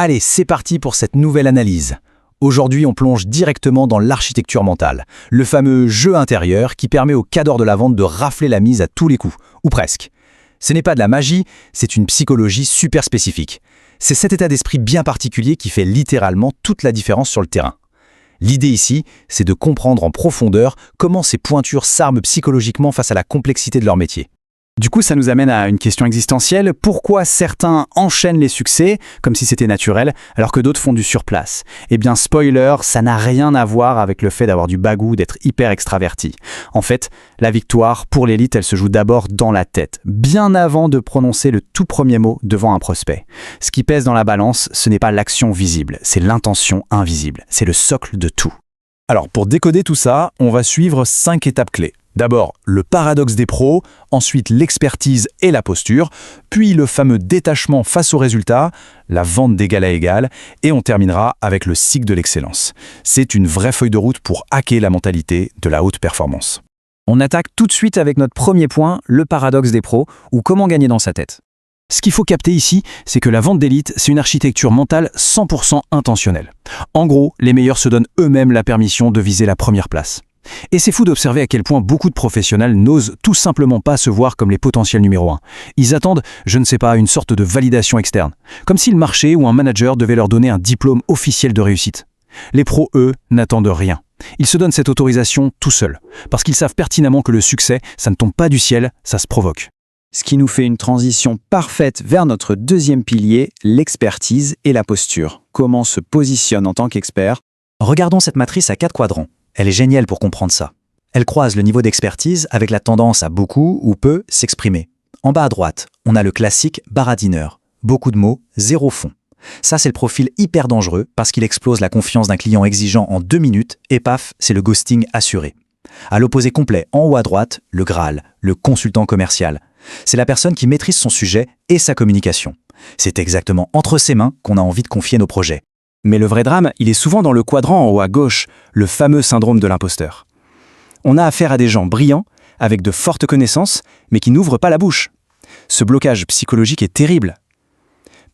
Allez, c'est parti pour cette nouvelle analyse. Aujourd'hui, on plonge directement dans l'architecture mentale, le fameux jeu intérieur qui permet au cadre de la vente de rafler la mise à tous les coups, ou presque. Ce n'est pas de la magie, c'est une psychologie super spécifique. C'est cet état d'esprit bien particulier qui fait littéralement toute la différence sur le terrain. L'idée ici, c'est de comprendre en profondeur comment ces pointures s'arment psychologiquement face à la complexité de leur métier. Du coup, ça nous amène à une question existentielle. Pourquoi certains enchaînent les succès, comme si c'était naturel, alors que d'autres font du surplace? Eh bien, spoiler, ça n'a rien à voir avec le fait d'avoir du bagou, d'être hyper extraverti. En fait, la victoire, pour l'élite, elle se joue d'abord dans la tête, bien avant de prononcer le tout premier mot devant un prospect. Ce qui pèse dans la balance, ce n'est pas l'action visible, c'est l'intention invisible. C'est le socle de tout. Alors, pour décoder tout ça, on va suivre 5 étapes clés. D'abord, le paradoxe des pros, ensuite l'expertise et la posture, puis le fameux détachement face au résultat, la vente d'égal à égal, et on terminera avec le cycle de l'excellence. C'est une vraie feuille de route pour hacker la mentalité de la haute performance. On attaque tout de suite avec notre premier point, le paradoxe des pros, ou comment gagner dans sa tête. Ce qu'il faut capter ici, c'est que la vente d'élite, c'est une architecture mentale 100% intentionnelle. En gros, les meilleurs se donnent eux-mêmes la permission de viser la première place. Et c'est fou d'observer à quel point beaucoup de professionnels n'osent tout simplement pas se voir comme les potentiels numéro 1. Ils attendent, je ne sais pas, une sorte de validation externe. Comme si le marché ou un manager devait leur donner un diplôme officiel de réussite. Les pros, eux, n'attendent rien. Ils se donnent cette autorisation tout seuls. Parce qu'ils savent pertinemment que le succès, ça ne tombe pas du ciel, ça se provoque. Ce qui nous fait une transition parfaite vers notre deuxième pilier, l'expertise et la posture. Comment se positionne en tant qu'expert? Regardons cette matrice à 4 quadrants. Elle est géniale pour comprendre ça. Elle croise le niveau d'expertise avec la tendance à beaucoup ou peu s'exprimer. En bas à droite, on a le classique baradineur. Beaucoup de mots, zéro fond. Ça, c'est le profil hyper dangereux parce qu'il explose la confiance d'un client exigeant en 2 minutes et paf, c'est le ghosting assuré. À l'opposé complet, en haut à droite, le Graal, le consultant commercial. C'est la personne qui maîtrise son sujet et sa communication. C'est exactement entre ses mains qu'on a envie de confier nos projets. Mais le vrai drame, il est souvent dans le quadrant en haut à gauche, le fameux syndrome de l'imposteur. On a affaire à des gens brillants, avec de fortes connaissances, mais qui n'ouvrent pas la bouche. Ce blocage psychologique est terrible.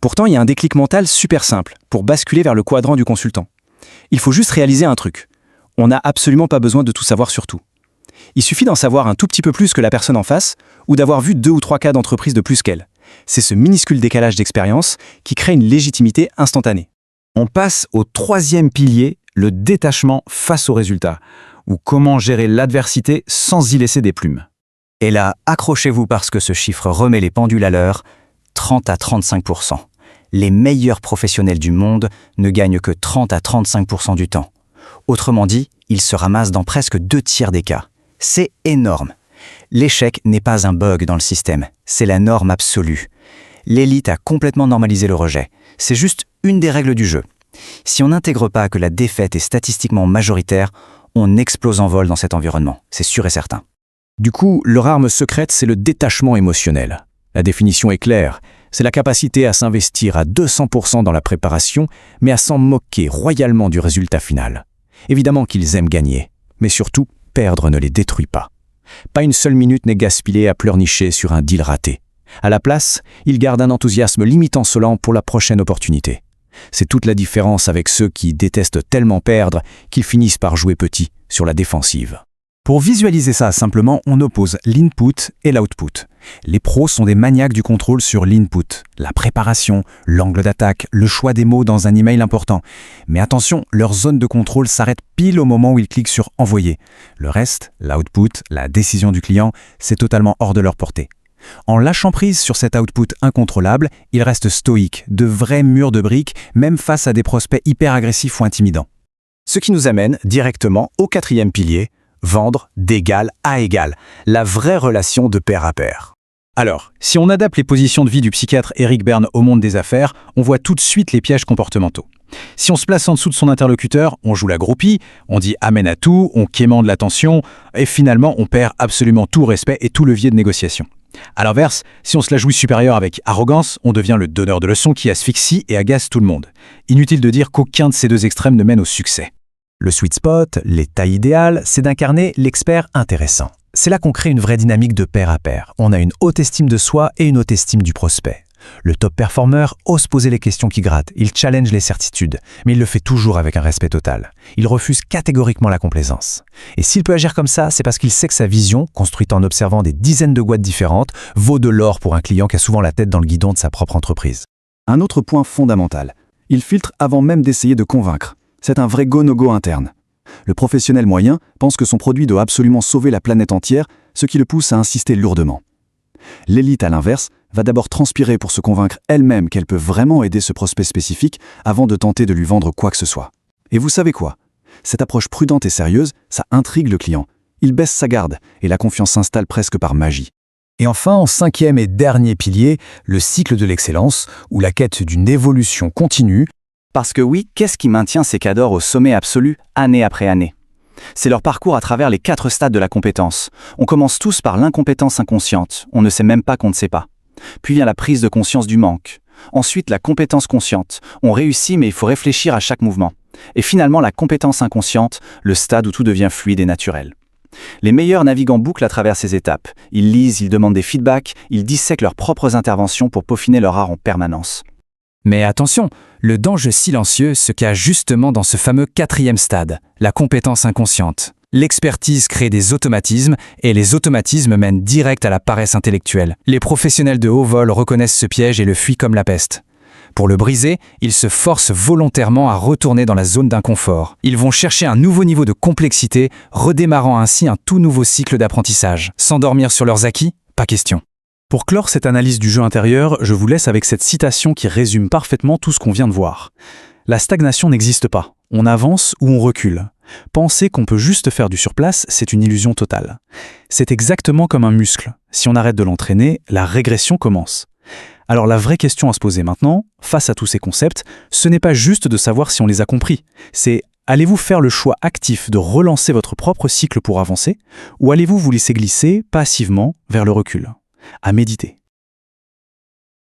Pourtant, il y a un déclic mental super simple pour basculer vers le quadrant du consultant. Il faut juste réaliser un truc. On n'a absolument pas besoin de tout savoir sur tout. Il suffit d'en savoir un tout petit peu plus que la personne en face, ou d'avoir vu 2 ou 3 cas d'entreprise de plus qu'elle. C'est ce minuscule décalage d'expérience qui crée une légitimité instantanée. On passe au 3e pilier, le détachement face au résultat, ou comment gérer l'adversité sans y laisser des plumes. Et là, accrochez-vous parce que ce chiffre remet les pendules à l'heure, 30 à 35%. Les meilleurs professionnels du monde ne gagnent que 30 à 35% du temps. Autrement dit, ils se ramassent dans presque 2 tiers des cas. C'est énorme. L'échec n'est pas un bug dans le système, c'est la norme absolue. L'élite a complètement normalisé le rejet. C'est juste une des règles du jeu. Si on n'intègre pas que la défaite est statistiquement majoritaire, on explose en vol dans cet environnement, c'est sûr et certain. Du coup, leur arme secrète, c'est le détachement émotionnel. La définition est claire, c'est la capacité à s'investir à 200% dans la préparation, mais à s'en moquer royalement du résultat final. Évidemment qu'ils aiment gagner, mais surtout, perdre ne les détruit pas. Pas une seule minute n'est gaspillée à pleurnicher sur un deal raté. À la place, ils gardent un enthousiasme limite insolent pour la prochaine opportunité. C'est toute la différence avec ceux qui détestent tellement perdre qu'ils finissent par jouer petit sur la défensive. Pour visualiser ça simplement, on oppose l'input et l'output. Les pros sont des maniaques du contrôle sur l'input, la préparation, l'angle d'attaque, le choix des mots dans un email important. Mais attention, leur zone de contrôle s'arrête pile au moment où ils cliquent sur « Envoyer ». Le reste, l'output, la décision du client, c'est totalement hors de leur portée. En lâchant prise sur cet output incontrôlable, ils restent stoïques, de vrais murs de briques, même face à des prospects hyper agressifs ou intimidants. Ce qui nous amène directement au 4e pilier, vendre d'égal à égal, la vraie relation de pair à pair. Alors, si on adapte les positions de vie du psychiatre Eric Berne au monde des affaires, on voit tout de suite les pièges comportementaux. Si on se place en dessous de son interlocuteur, on joue la groupie, on dit amen à tout, on quémande l'attention, et finalement on perd absolument tout respect et tout levier de négociation. À l'inverse, si on se la joue supérieure avec arrogance, on devient le donneur de leçons qui asphyxie et agace tout le monde. Inutile de dire qu'aucun de ces 2 extrêmes ne mène au succès. Le sweet spot, l'état idéal, c'est d'incarner l'expert intéressant. C'est là qu'on crée une vraie dynamique de pair à pair. On a une haute estime de soi et une haute estime du prospect. Le top performer ose poser les questions qui grattent, il challenge les certitudes, mais il le fait toujours avec un respect total. Il refuse catégoriquement la complaisance. Et s'il peut agir comme ça, c'est parce qu'il sait que sa vision, construite en observant des dizaines de boîtes différentes, vaut de l'or pour un client qui a souvent la tête dans le guidon de sa propre entreprise. Un autre point fondamental, il filtre avant même d'essayer de convaincre. C'est un vrai go-no-go interne. Le professionnel moyen pense que son produit doit absolument sauver la planète entière, ce qui le pousse à insister lourdement. L'élite, à l'inverse, va d'abord transpirer pour se convaincre elle-même qu'elle peut vraiment aider ce prospect spécifique avant de tenter de lui vendre quoi que ce soit. Et vous savez quoi? Cette approche prudente et sérieuse, ça intrigue le client. Il baisse sa garde et la confiance s'installe presque par magie. Et enfin, en cinquième et dernier pilier, le cycle de l'excellence, ou la quête d'une évolution continue. Parce que oui, qu'est-ce qui maintient ces cadors au sommet absolu, année après année? C'est leur parcours à travers les 4 stades de la compétence. On commence tous par l'incompétence inconsciente, on ne sait même pas qu'on ne sait pas. Puis vient la prise de conscience du manque. Ensuite, la compétence consciente. On réussit mais il faut réfléchir à chaque mouvement. Et finalement, la compétence inconsciente, le stade où tout devient fluide et naturel. Les meilleurs naviguent en boucle à travers ces étapes. Ils lisent, ils demandent des feedbacks, ils dissèquent leurs propres interventions pour peaufiner leur art en permanence. Mais attention, le danger silencieux se cache justement dans ce fameux 4e stade, la compétence inconsciente. L'expertise crée des automatismes et les automatismes mènent direct à la paresse intellectuelle. Les professionnels de haut vol reconnaissent ce piège et le fuient comme la peste. Pour le briser, ils se forcent volontairement à retourner dans la zone d'inconfort. Ils vont chercher un nouveau niveau de complexité, redémarrant ainsi un tout nouveau cycle d'apprentissage. S'endormir sur leurs acquis? Pas question. Pour clore cette analyse du jeu intérieur, je vous laisse avec cette citation qui résume parfaitement tout ce qu'on vient de voir. La stagnation n'existe pas. On avance ou on recule. Penser qu'on peut juste faire du surplace, c'est une illusion totale. C'est exactement comme un muscle. Si on arrête de l'entraîner, la régression commence. Alors la vraie question à se poser maintenant, face à tous ces concepts, ce n'est pas juste de savoir si on les a compris. C'est allez-vous faire le choix actif de relancer votre propre cycle pour avancer, ou allez-vous vous laisser glisser passivement vers le recul? À méditer.